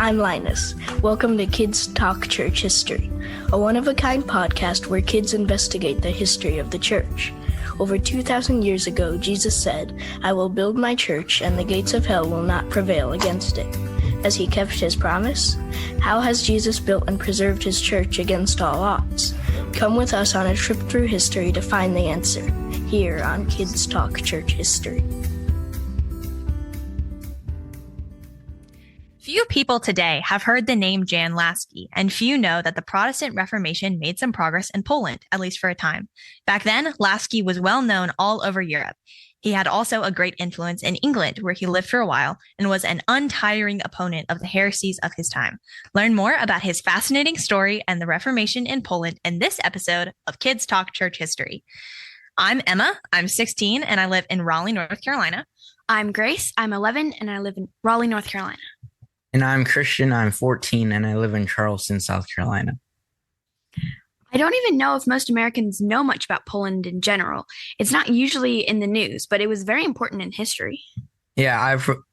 I'm Linus. Welcome to Kids Talk Church History, a one-of-a-kind podcast where kids investigate the history of the church. Over 2,000 years ago, Jesus said, "I will build my church, and the gates of hell will not prevail against it." Has he kept his promise? How has Jesus built and preserved his church against all odds? Come with us on a trip through history to find the answer, here on Kids Talk Church History. Few people today have heard the name Jan Laski, and few know that the Protestant Reformation made some progress in Poland, at least for a time. Back then, Laski was well known all over Europe. He had also a great influence in England, where he lived for a while and was an untiring opponent of the heresies of his time. Learn more about his fascinating story and the Reformation in Poland in this episode of Kids Talk Church History. I'm Emma. I'm 16, and I live in Raleigh, North Carolina. I'm Grace. I'm 11, and I live in Raleigh, North Carolina. And I'm Christian. I'm 14, and I live in Charleston, South Carolina. I don't even know if most Americans know much about Poland in general. It's not usually in the news, but it was very important in history. Yeah,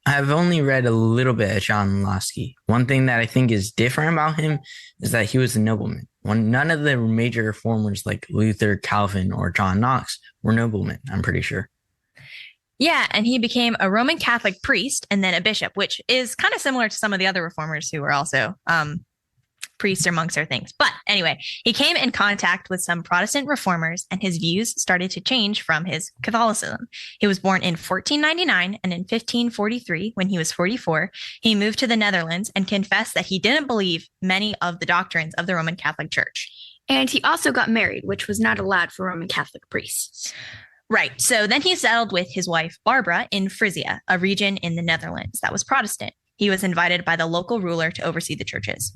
I've only read a little bit of Jan Laski. One thing that I think is different about him is that he was a nobleman. None of the major reformers like Luther, Calvin, or John Knox were noblemen, I'm pretty sure. Yeah, and he became a Roman Catholic priest and then a bishop, which is kind of similar to some of the other reformers who were also priests or monks or things. But anyway, he came in contact with some Protestant reformers, and his views started to change from his Catholicism. He was born in 1499, and in 1543, when he was 44, he moved to the Netherlands and confessed that he didn't believe many of the doctrines of the Roman Catholic Church. And he also got married, which was not allowed for Roman Catholic priests. Right. So then he settled with his wife, Barbara, in Frisia, a region in the Netherlands that was Protestant. He was invited by the local ruler to oversee the churches.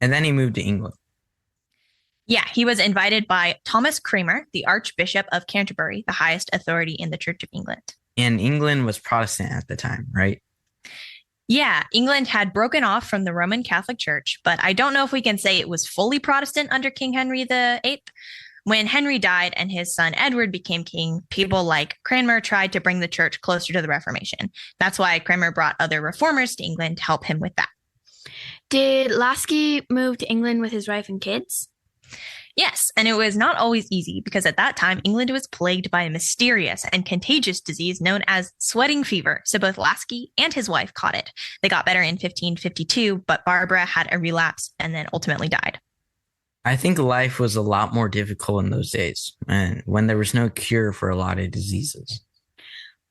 And then he moved to England. Yeah, he was invited by Thomas Cranmer, the Archbishop of Canterbury, the highest authority in the Church of England. And England was Protestant at the time, right? Yeah, England had broken off from the Roman Catholic Church, but I don't know if we can say it was fully Protestant under King Henry VIII. When Henry died and his son Edward became king, people like Cranmer tried to bring the church closer to the Reformation. That's why Cranmer brought other reformers to England to help him with that. Did Laski move to England with his wife and kids? Yes, and it was not always easy because at that time, England was plagued by a mysterious and contagious disease known as sweating fever. So both Laski and his wife caught it. They got better in 1552, but Barbara had a relapse and then ultimately died. I think life was a lot more difficult in those days, and when there was no cure for a lot of diseases.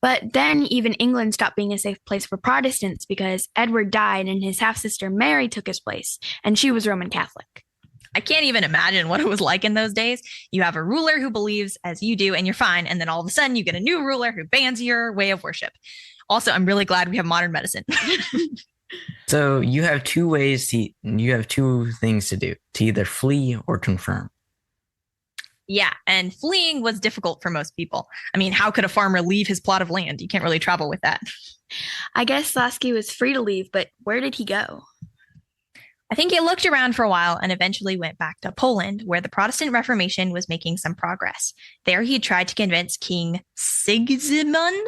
But then even England stopped being a safe place for Protestants because Edward died and his half-sister Mary took his place, and she was Roman Catholic. I can't even imagine what it was like in those days. You have a ruler who believes as you do and you're fine, and then all of a sudden you get a new ruler who bans your way of worship. Also, I'm really glad we have modern medicine. So you have two things to do, to either flee or confirm. Yeah, and fleeing was difficult for most people. I mean, how could a farmer leave his plot of land? You can't really travel with that. I guess Laski was free to leave, but where did he go? I think he looked around for a while and eventually went back to Poland, where the Protestant Reformation was making some progress. There he tried to convince King Sigismund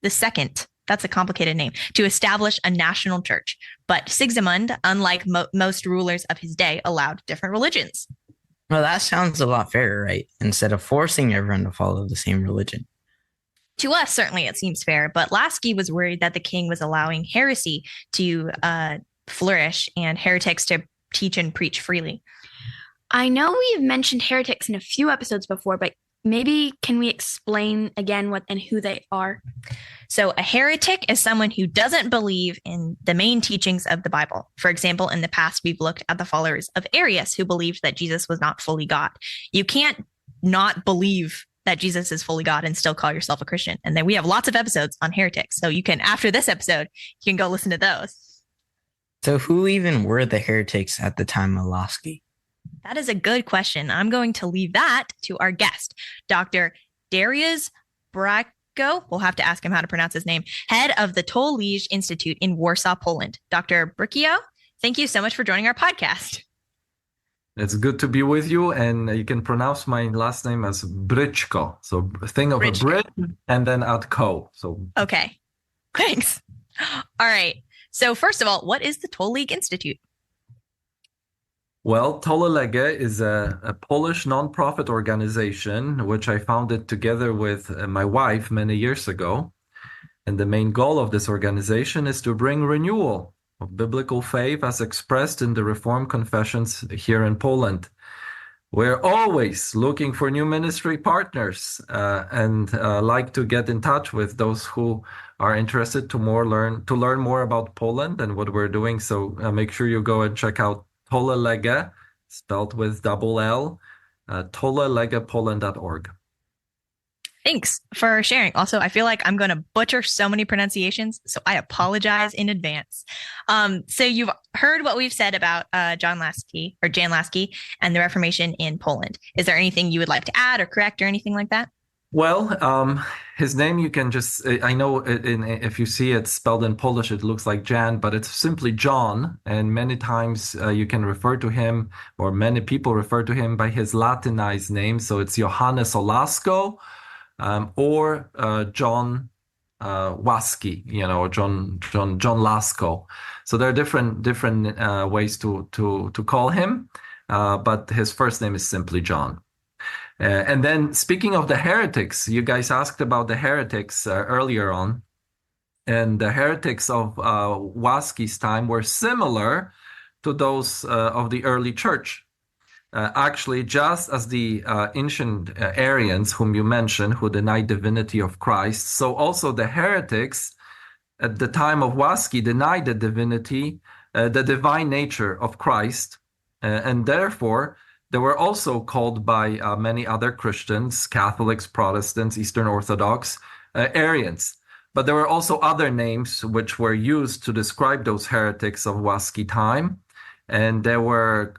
II, that's a complicated name, to establish a national church. But Sigismund, unlike most rulers of his day, allowed different religions. Well, that sounds a lot fairer, right? Instead of forcing everyone to follow the same religion. To us, certainly it seems fair, but Laski was worried that the king was allowing heresy to flourish and heretics to teach and preach freely. I know we've mentioned heretics in a few episodes before, but maybe can we explain again what and who they are? So a heretic is someone who doesn't believe in the main teachings of the Bible. For example, in the past, we've looked at the followers of Arius who believed that Jesus was not fully God. You can't not believe that Jesus is fully God and still call yourself a Christian. And then we have lots of episodes on heretics. So you can, after this episode, you can go listen to those. So who even were the heretics at the time of Laski? That is a good question. I'm going to leave that to our guest, Dr. Dariusz Bryćko. We'll have to ask him how to pronounce his name. Head of the Tolle Lege Institute in Warsaw, Poland. Dr. Brycko, thank you so much for joining our podcast. It's good to be with you, and you can pronounce my last name as Brycko. So think of Bryćko. a Brit and then add co. So okay, thanks. All right. So first of all, what is the Tolle Lege Institute? Well, Tolle Lege is a Polish nonprofit organization, which I founded together with my wife many years ago. And the main goal of this organization is to bring renewal of biblical faith as expressed in the Reformed confessions here in Poland. We're always looking for new ministry partners and like to get in touch with those who are interested to learn more about Poland and what we're doing. So make sure you go and check out Tolle Lege, spelled with double L, tolleLegePoland.org. Thanks for sharing. Also, I feel like I'm going to butcher so many pronunciations, so I apologize in advance. So you've heard what we've said about Jan Laski and the Reformation in Poland. Is there anything you would like to add or correct or anything like that? Well, his name you can just, I know if you see it spelled in Polish, it looks like Jan, but it's simply John. And many times you can refer to him, or many people refer to him by his Latinized name. So it's Johannes Olasko. Or John Waski, John Lasko. So there are different ways to call him, but his first name is simply John. And then speaking of the heretics, you guys asked about the heretics earlier on, and the heretics of Waski's time were similar to those of the early church. Actually, just as the ancient Arians, whom you mentioned, who denied divinity of Christ, so also the heretics at the time of Waski denied the divinity, the divine nature of Christ, and therefore they were also called by many other Christians, Catholics, Protestants, Eastern Orthodox, Arians. But there were also other names which were used to describe those heretics of Waski time. And they were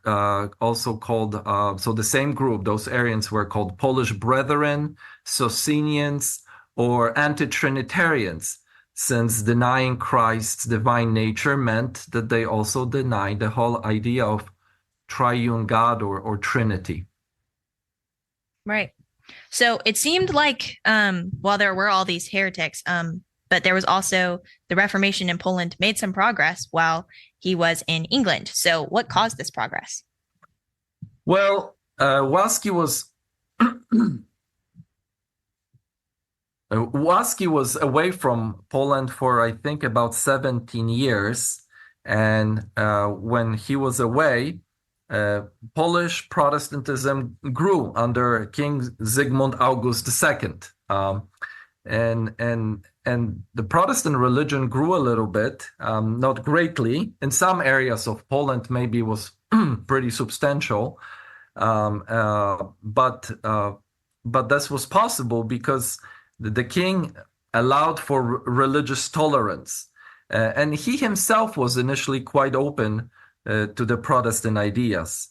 also called, so the same group, those Arians were called Polish Brethren, Socinians, or Anti-Trinitarians, since denying Christ's divine nature meant that they also denied the whole idea of triune God or Trinity. Right. So it seemed like, while there were all these heretics, but there was also the Reformation in Poland made some progress while he was in England. So what caused this progress? Well, Waski was away from Poland for, I think, about 17 years. And when he was away, Polish Protestantism grew under King Zygmunt August II. And the Protestant religion grew a little bit, not greatly. In some areas of Poland, maybe was pretty substantial, but this was possible because the king allowed for religious tolerance, and he himself was initially quite open to the Protestant ideas.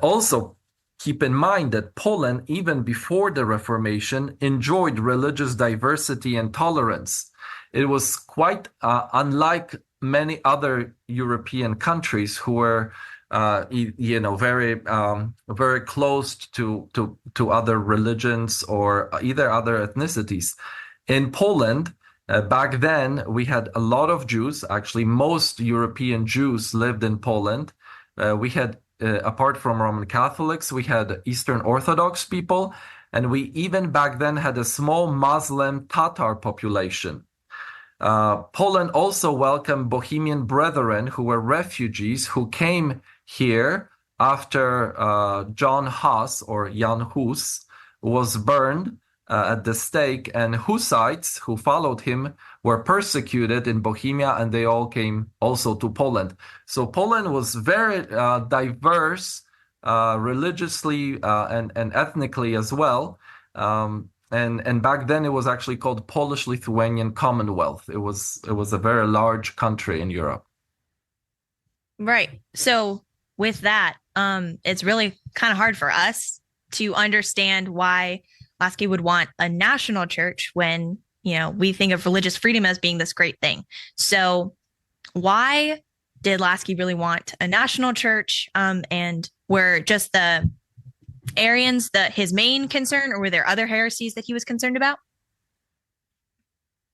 Also, keep in mind that Poland, even before the Reformation, enjoyed religious diversity and tolerance. It was quite unlike many other European countries who were, very close to other religions or either other ethnicities. In Poland, back then, we had a lot of Jews. Actually, most European Jews lived in Poland. We had apart from Roman Catholics, we had Eastern Orthodox people, and we even back then had a small Muslim Tatar population. Poland also welcomed Bohemian Brethren who were refugees who came here after John Hus or Jan Hus was burned at the stake, and Hussites who followed him were persecuted in Bohemia, and they all came also to Poland. So Poland was very diverse religiously and ethnically as well. And back then it was actually called Polish-Lithuanian Commonwealth. It was a very large country in Europe. Right. So with that, it's really kind of hard for us to understand why Laski would want a national church when, we think of religious freedom as being this great thing. So why did Laski really want a national church? And were just the Arians his main concern, or were there other heresies that he was concerned about?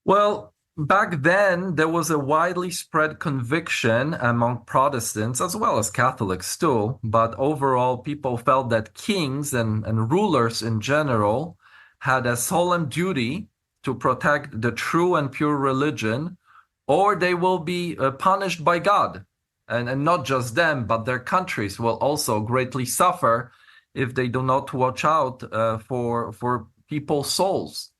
Well, Back then, there was a widely spread conviction among Protestants as well as Catholics too, but overall, people felt that kings and rulers in general had a solemn duty to protect the true and pure religion, or they will be punished by God. And not just them, but their countries will also greatly suffer if they do not watch out for people's souls.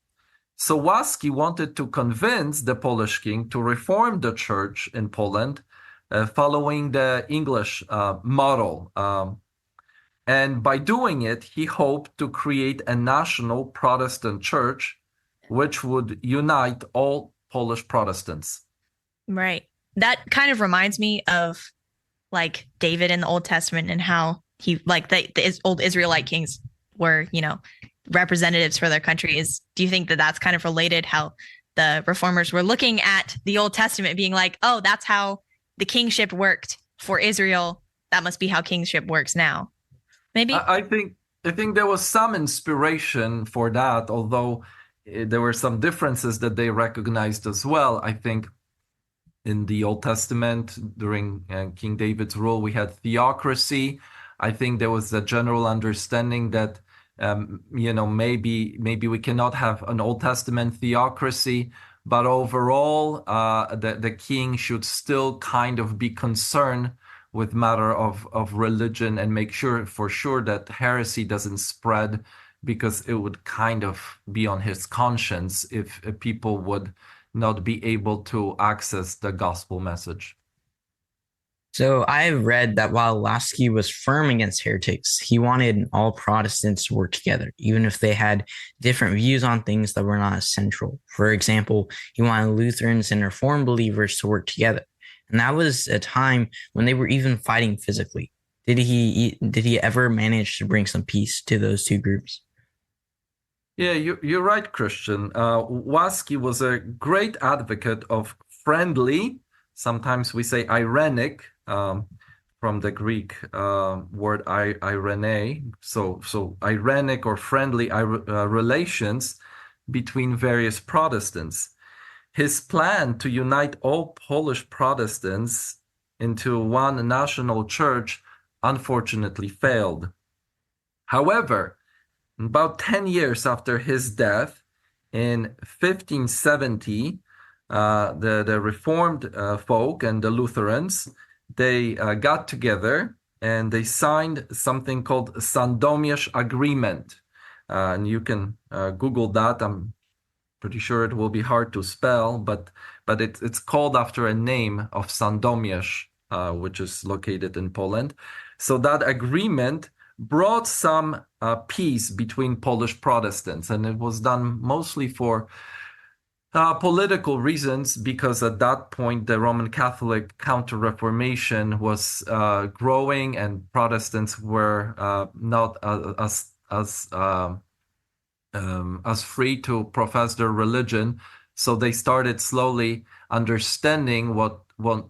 So Laski wanted to convince the Polish king to reform the church in Poland, following the English model. And by doing it, he hoped to create a national Protestant church, which would unite all Polish Protestants. Right. That kind of reminds me of like David in the Old Testament and how he like the old Israelite kings were, representatives for their country. Do you think that that's kind of related, how the reformers were looking at the Old Testament being like, oh, that's how the kingship worked for Israel, that must be how kingship works now? Maybe I think there was some inspiration for that, although there were some differences that they recognized as well. I think in the Old Testament during King David's rule, we had theocracy. I think there was a general understanding that maybe we cannot have an Old Testament theocracy, but overall, the king should still kind of be concerned with matter of religion and make sure that heresy doesn't spread, because it would kind of be on his conscience if people would not be able to access the gospel message. So I've read that while Laski was firm against heretics, he wanted all Protestants to work together, even if they had different views on things that were not essential. For example, he wanted Lutherans and Reformed believers to work together. And that was a time when they were even fighting physically. Did he ever manage to bring some peace to those two groups? Yeah, you're right, Christian. Laski was a great advocate of friendly, sometimes we say irenic, from the Greek word irene, so irenic or friendly relations between various Protestants. His plan to unite all Polish Protestants into one national church unfortunately failed. However, about 10 years after his death, in 1570, the Reformed folk and the Lutherans, they got together and they signed something called Sandomierz Agreement. And you can Google that. I'm pretty sure it will be hard to spell, but it's called after a name of Sandomierz, which is located in Poland. So that agreement brought some peace between Polish Protestants, and it was done mostly for political reasons, because at that point the Roman Catholic Counter-Reformation was growing, and Protestants were not as free to profess their religion. So they started slowly understanding what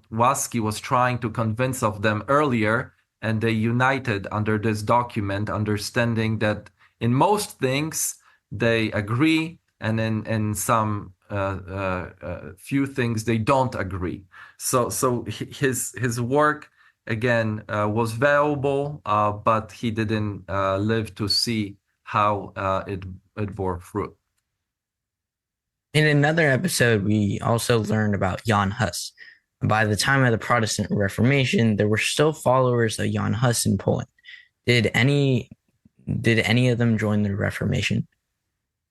Laski was trying to convince of them earlier, and they united under this document, understanding that in most things they agree, and in some few things they don't agree. So his work again was valuable, but he didn't live to see how it bore fruit. In another episode, we also learned about Jan Hus. By the time of the Protestant Reformation, there were still followers of Jan Hus in Poland. Did any of them join the Reformation?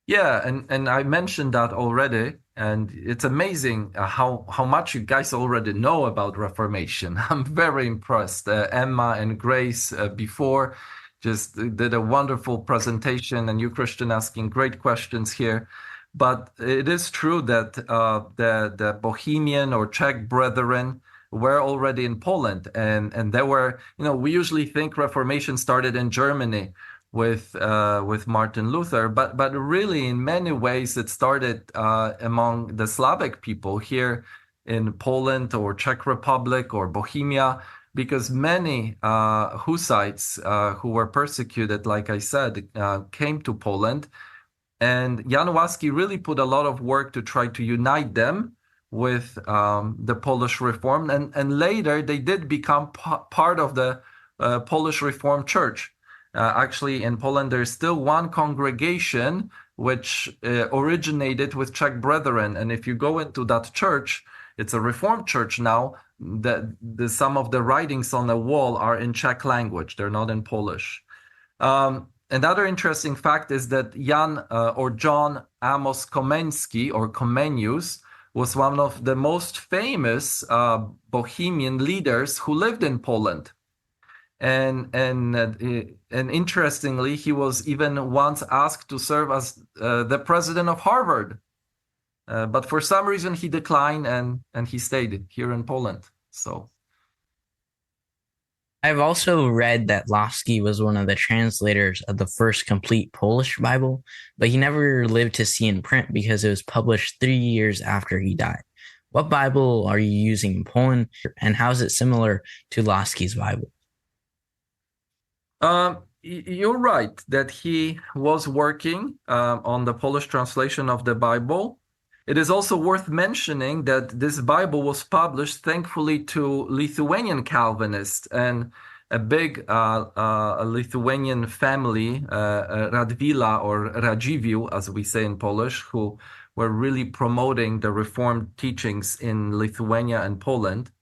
Yeah, and I mentioned that already, and it's amazing how much you guys already know about Reformation. I'm very impressed. Emma and Grace before just did a wonderful presentation, and you, Christian, asking great questions here. But it is true that the Bohemian or Czech brethren were already in Poland, and there were, we usually think Reformation started in Germany with Martin Luther, but really in many ways it started among the Slavic people here in Poland or Czech Republic or Bohemia, because many Hussites who were persecuted, like I said, came to Poland. And Jan Laski really put a lot of work to try to unite them, with the Polish Reform, and later they did become part of the Polish Reformed Church. Actually, in Poland, there's still one congregation which originated with Czech brethren, and if you go into that church, it's a Reformed church now. Some of the writings on the wall are in Czech language; they're not in Polish. Another interesting fact is that Jan or John Amos Komeński, or Comenius, was one of the most famous Bohemian leaders who lived in Poland. And interestingly, he was even once asked to serve as the president of Harvard. But for some reason, he declined and he stayed here in Poland. So I've also read that Laski was one of the translators of the first complete Polish Bible, but he never lived to see in print because it was published 3 years after he died. What Bible are you using in Poland, and how is it similar to Laski's Bible? You're right that he was working on the Polish translation of the Bible. It is also worth mentioning that this Bible was published, thankfully, to Lithuanian Calvinists and a big Lithuanian family, Radvila or Radziwiłł, as we say in Polish, who were really promoting the Reformed teachings in Lithuania and Poland.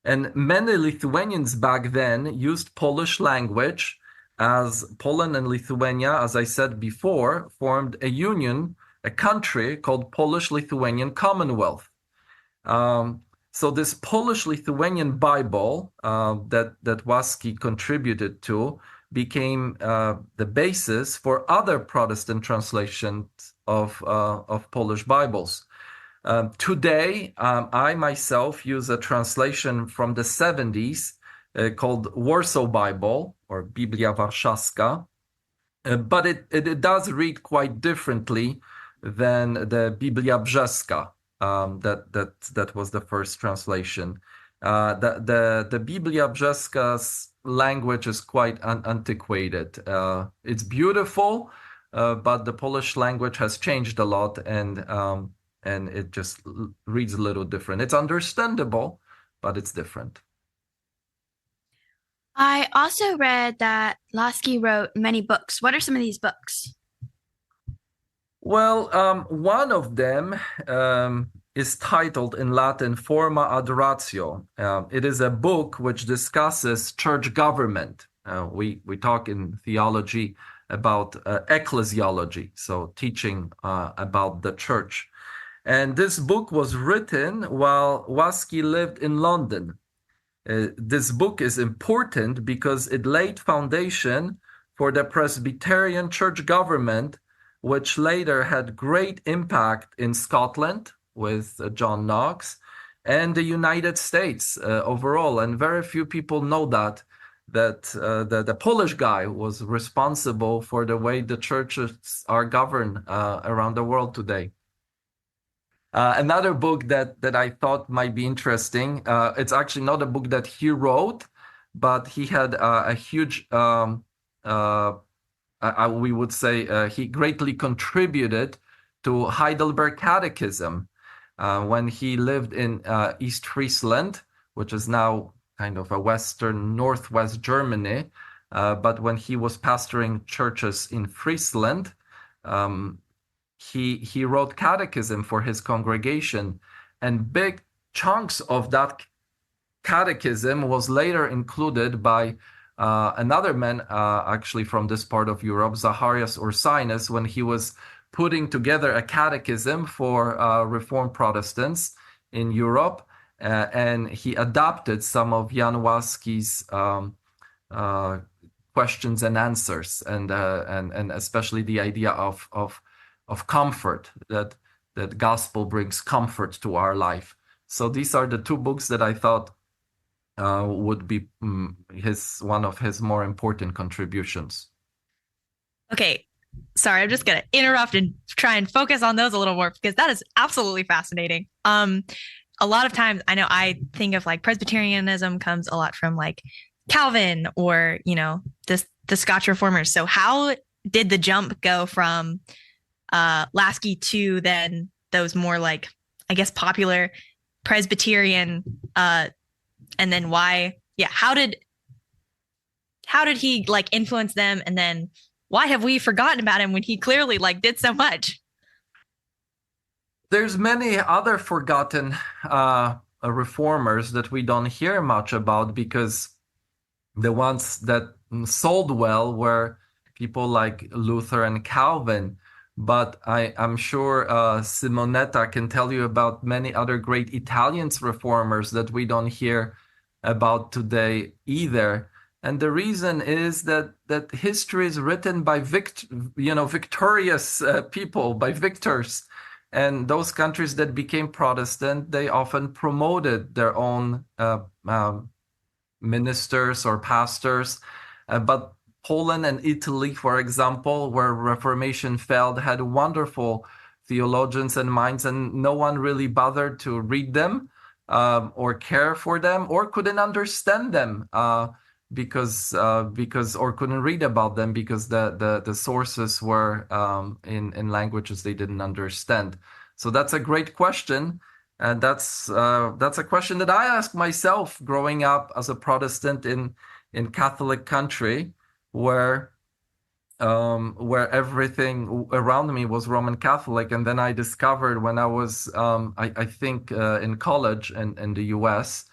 And many Lithuanians back then used Polish language, as Poland and Lithuania, as I said before, formed a union, a country called Polish-Lithuanian Commonwealth. So this Polish-Lithuanian Bible that Laski contributed to became the basis for other Protestant translations of Polish Bibles. Today, I myself use a translation from the 70s called Warsaw Bible, or Biblia Warszawska, but it does read quite differently than the Biblia Brzeska, that was the first translation. The Biblia Brzeska's language is quite antiquated. It's beautiful, but the Polish language has changed a lot, and it just reads a little different. It's understandable, but it's different. I also read that Laski wrote many books. What are some of these books? Well, one of them is titled in Latin Forma Adoratio. It is a book which discusses church government. We talk in theology about ecclesiology, so teaching about the church. And this book was written while Laski lived in London. This book is important because it laid foundation for the Presbyterian church government, which later had great impact in Scotland with John Knox and the United States overall. And very few people know that the Polish guy was responsible for the way the churches are governed around the world today. Another book that I thought might be interesting, it's actually not a book that he wrote, but he had a huge, we would say, he greatly contributed to Heidelberg Catechism when he lived in East Friesland, which is now kind of a western northwest Germany. But when he was pastoring churches in Friesland, he wrote catechism for his congregation, and big chunks of that catechism was later included by another man actually from this part of Europe, Zacharias Ursinus, when he was putting together a catechism for Reformed Protestants in Europe, and he adopted some of Jan Laski's questions and answers, and especially the idea of comfort, that gospel brings comfort to our life. So these are the two books that I thought would be one of his more important contributions. Okay, sorry, I'm just gonna interrupt and try and focus on those a little more, because that is absolutely fascinating. A lot of times, I know I think of like Presbyterianism comes a lot from like Calvin or the Scotch Reformers. So how did the jump go from Laski to then those more like, I guess, popular Presbyterian, and then why? Yeah, how did he like influence them, and then why have we forgotten about him when he clearly like did so much? There's many other forgotten reformers that we don't hear much about, because the ones that sold well were people like Luther and Calvin. But I'm sure Simonetta can tell you about many other great Italian reformers that we don't hear about today either. And the reason is that history is written by victorious people, by victors. And those countries that became Protestant, they often promoted their own ministers or pastors. But Poland and Italy, for example, where Reformation failed, had wonderful theologians and minds, and no one really bothered to read them or care for them, or couldn't understand them because or couldn't read about them because the sources were in languages they didn't understand. So that's a great question. And that's a question that I ask myself growing up as a Protestant in Catholic country, where everything around me was Roman Catholic. And then I discovered when I was I think in college in the US,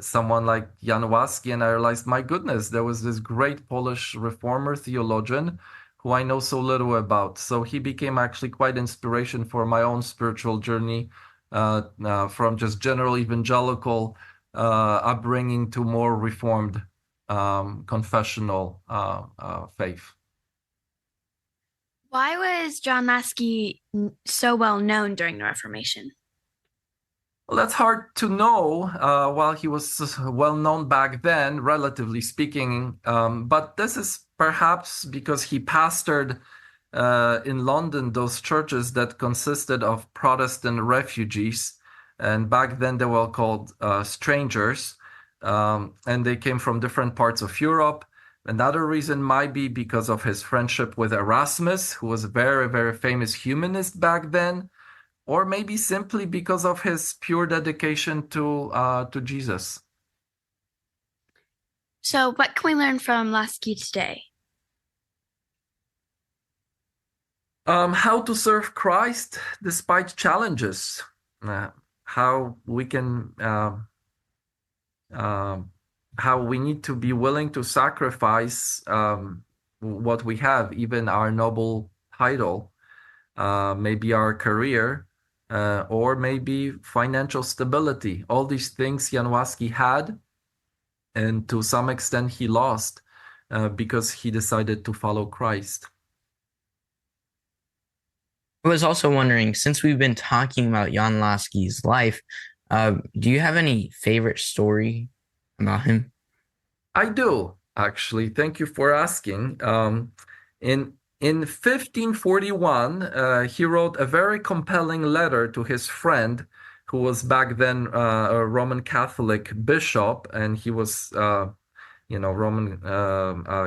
someone like Jan Laski, and I realized, my goodness, there was this great Polish reformer theologian who I know so little about. So he became actually quite inspiration for my own spiritual journey, from just general evangelical upbringing to more reformed confessional faith. Why was Jan Laski so well known during the Reformation? Well, that's hard to know. While he was well known back then, relatively speaking, but this is perhaps because he pastored in London those churches that consisted of Protestant refugees, and back then they were called strangers, and they came from different parts of Europe. Another reason might be because of his friendship with Erasmus, who was a very, very famous humanist back then, or maybe simply because of his pure dedication to Jesus. So what can we learn from Laski today? How to serve Christ despite challenges. How we can, how we need to be willing to sacrifice what we have, even our noble title, maybe our career, or maybe financial stability. All these things Jan Laski had, and to some extent he lost because he decided to follow Christ. I was also wondering, since we've been talking about Jan Laski's life, do you have any favorite story about him? I do, actually. Thank you for asking. In 1541, he wrote a very compelling letter to his friend, who was back then a Roman Catholic bishop, and he was, Roman.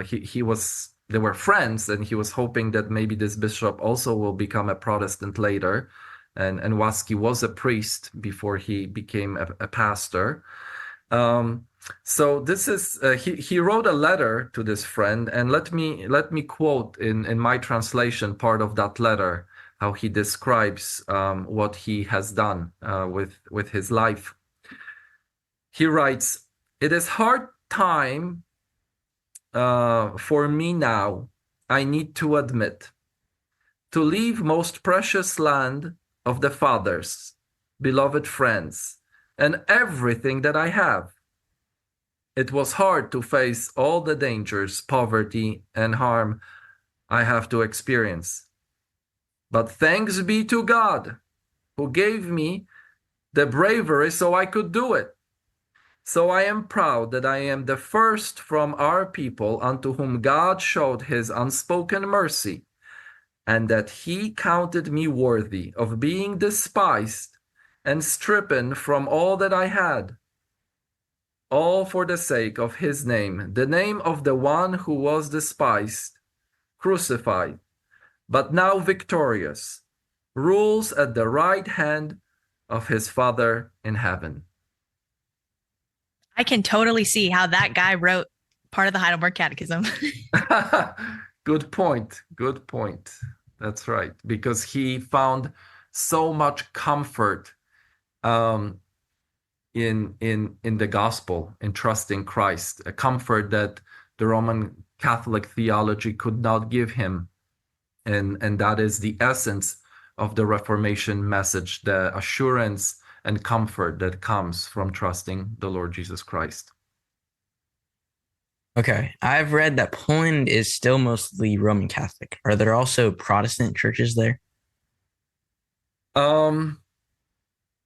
He was. They were friends, and he was hoping that maybe this bishop also will become a Protestant later. And Laski was a priest before he became a pastor. So this is he wrote a letter to this friend, and let me quote in my translation part of that letter how he describes what he has done with his life. He writes, "It is hard time for me now, I need to admit, to leave most precious land of the fathers, beloved friends, and everything that I have. It was hard to face all the dangers, poverty, and harm I have to experience. But thanks be to God, who gave me the bravery so I could do it. So I am proud that I am the first from our people unto whom God showed his unspoken mercy, and that he counted me worthy of being despised and stricken from all that I had, all for the sake of his name, the name of the one who was despised, crucified, but now victorious, rules at the right hand of his Father in heaven. I can totally see how that guy wrote part of the Heidelberg Catechism. Good point. Good point. That's right. Because he found so much comfort in the gospel, in trusting Christ, a comfort that the Roman Catholic theology could not give him. And that is the essence of the Reformation message, the assurance and comfort that comes from trusting the Lord Jesus Christ. Okay, I've read that Poland is still mostly Roman Catholic. Are there also Protestant churches there?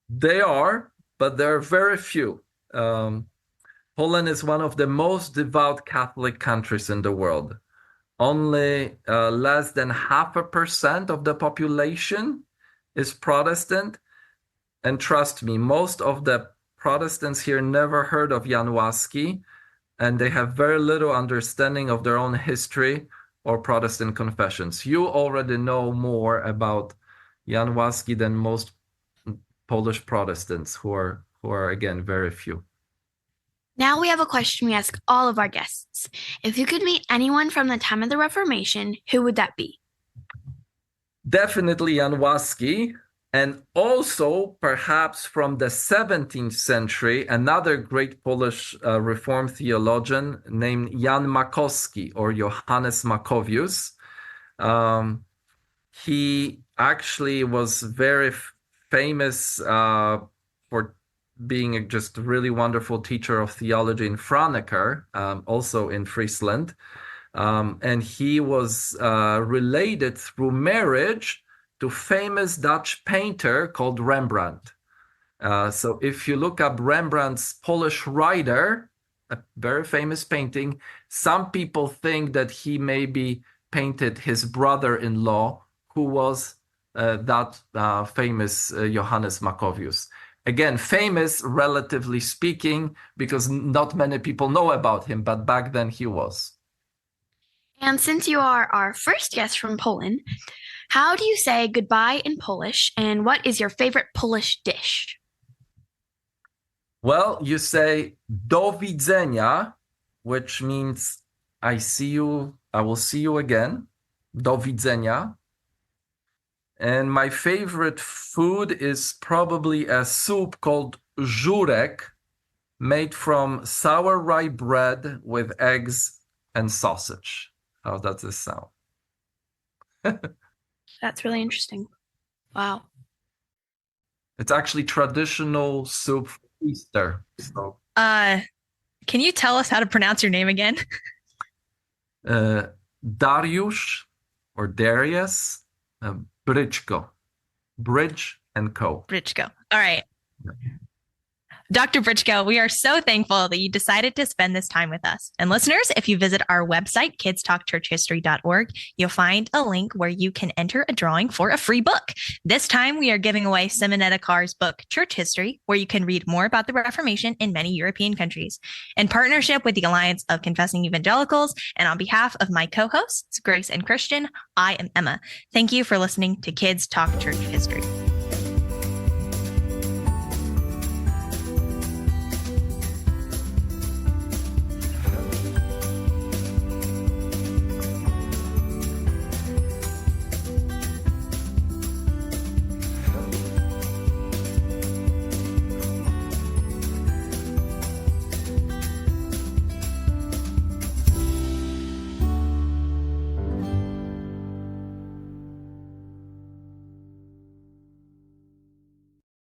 They are, but there are very few. Poland is one of the most devout Catholic countries in the world. Only less than 0.5% of the population is Protestant. And trust me, most of the Protestants here never heard of Jan Laski, and they have very little understanding of their own history or Protestant confessions. You already know more about Jan Laski than most Polish Protestants, who are again very few. Now we have a question we ask all of our guests. If you could meet anyone from the time of the Reformation, who would that be? Definitely Jan Laski, and also perhaps from the 17th century, another great Polish Reformed theologian named Jan Makowski, or Johannes Makowius. He actually was very famous for being just a really wonderful teacher of theology in Franeker, also in Friesland. And he was related through marriage to famous Dutch painter called Rembrandt. So if you look up Rembrandt's Polish Rider, a very famous painting, some people think that he maybe painted his brother-in-law, who was that famous Johannes Makowius. Again, famous, relatively speaking, because not many people know about him, but back then he was. And since you are our first guest from Poland, how do you say goodbye in Polish, and what is your favorite Polish dish? Well, you say do widzenia, which means I will see you again. Do widzenia. And my favorite food is probably a soup called Zurek, made from sour rye bread with eggs and sausage. How does this sound? That's really interesting. Wow. It's actually traditional soup for Easter. So, can you tell us how to pronounce your name again? Dariusz or Dariusz Bryćko. Bridge and Co. Brycko. All right. Dr. Bryćko, we are so thankful that you decided to spend this time with us. And listeners, if you visit our website, kidstalkchurchhistory.org, you'll find a link where you can enter a drawing for a free book. This time, we are giving away Simonetta Carr's book, Church History, where you can read more about the Reformation in many European countries. In partnership with the Alliance of Confessing Evangelicals, and on behalf of my co-hosts, Grace and Christian, I am Emma. Thank you for listening to Kids Talk Church History.